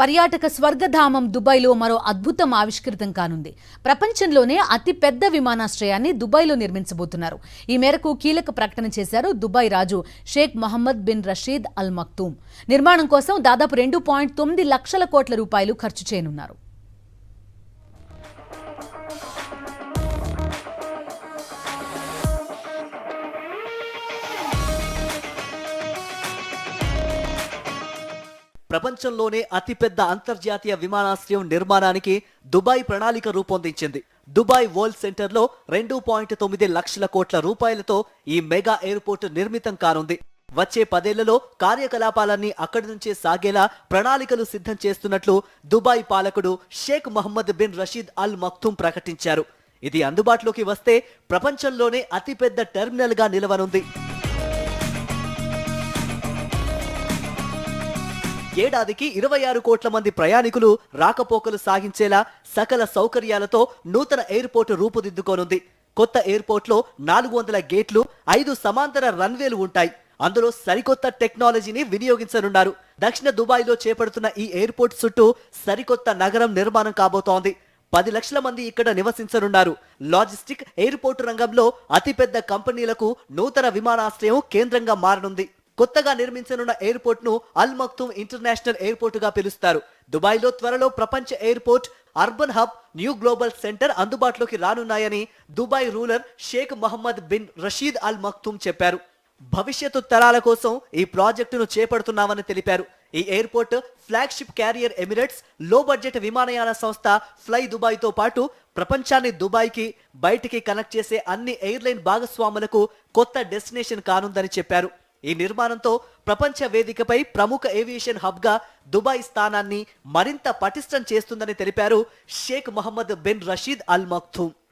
పర్యాటక స్వర్గధామం దుబాయ్లో మరో అద్భుతం ఆవిష్కృతం కానుంది. ప్రపంచంలోనే అతి పెద్ద విమానాశ్రయాన్ని దుబాయ్లో నిర్మించబోతున్నారు. ఈ మేరకు కీలక ప్రకటన చేశారు దుబాయ్ రాజు Sheikh Mohammed bin Rashid Al Maktoum. నిర్మాణం కోసం దాదాపు 2.9 లక్షల కోట్ల రూపాయలు ఖర్చు చేయనున్నారు. ప్రపంచంలోనే అతిపెద్ద అంతర్జాతీయ విమానాశ్రయం నిర్మాణానికి దుబాయ్ ప్రణాళిక రూపొందించింది. దుబాయ్ వరల్డ్ సెంటర్లో 2.9 లక్షల కోట్ల రూపాయలతో ఈ మెగా ఎయిర్పోర్ట్ నిర్మితం కానుంది. వచ్చే 10 ఏళ్లలో కార్యకలాపాలన్నీ అక్కడి నుంచే సాగేలా ప్రణాళికలు సిద్ధం చేస్తున్నట్లు దుబాయ్ పాలకుడు Sheikh Mohammed bin Rashid Al Maktoum ప్రకటించారు. ఇది అందుబాటులోకి వస్తే ప్రపంచంలోనే అతిపెద్ద టెర్మినల్ గా నిలవనుంది. ఏడాదికి 26 కోట్ల మంది ప్రయాణికులు రాకపోకలు సాగించేలా సకల సౌకర్యాలతో నూతన ఎయిర్పోర్ట్ రూపుదిద్దుకోనుంది. కొత్త ఎయిర్పోర్ట్లో 400 గేట్లు, 5 సమాంతర రన్వేలు ఉంటాయి. అందులో సరికొత్త టెక్నాలజీని వినియోగించనున్నారు. దక్షిణ దుబాయ్లో చేపడుతున్న ఈ ఎయిర్పోర్ట్ చుట్టూ సరికొత్త నగరం నిర్మాణం కాబోతోంది. 10 లక్షల మంది ఇక్కడ నివసించనున్నారు. లాజిస్టిక్, ఎయిర్పోర్టు రంగంలో అతిపెద్ద కంపెనీలకు నూతన విమానాశ్రయం కేంద్రంగా మారనుంది. కొత్తగా నిర్మించనున్న ఎయిర్పోర్ట్ ను అల్ మక్తూమ్ ఇంటర్నేషనల్ ఎయిర్పోర్ట్ గా పిలుస్తారు. దుబాయ్లో త్వరలో ప్రపంచ airport, urban hub, new global centre అందుబాటులోకి రానున్నాయని Dubai ruler Sheikh Mohammed bin Rashid Al Maktoum చెప్పారు. భవిష్యత్తు తరాల కోసం ఈ ప్రాజెక్టును చేపడుతున్నామని తెలిపారు. ఈ airport flagship carrier Emirates, low budget విమానయాన సంస్థ ఫ్లై దుబాయ్ తో పాటు ప్రపంచాన్ని దుబాయ్కి బయటికి కనెక్ట్ చేసే అన్ని ఎయిర్లైన్ భాగస్వాములకు కొత్త డెస్టినేషన్ కానుందని చెప్పారు. ఈ నిర్మాణంతో ప్రపంచ వేదికపై ప్రముఖ ఏవియేషన్ హబ్ గా దుబాయ్ స్థానాన్ని మరింత పటిష్టం చేస్తుందని తెలిపారు Sheikh Mohammed bin Rashid Al Maktoum.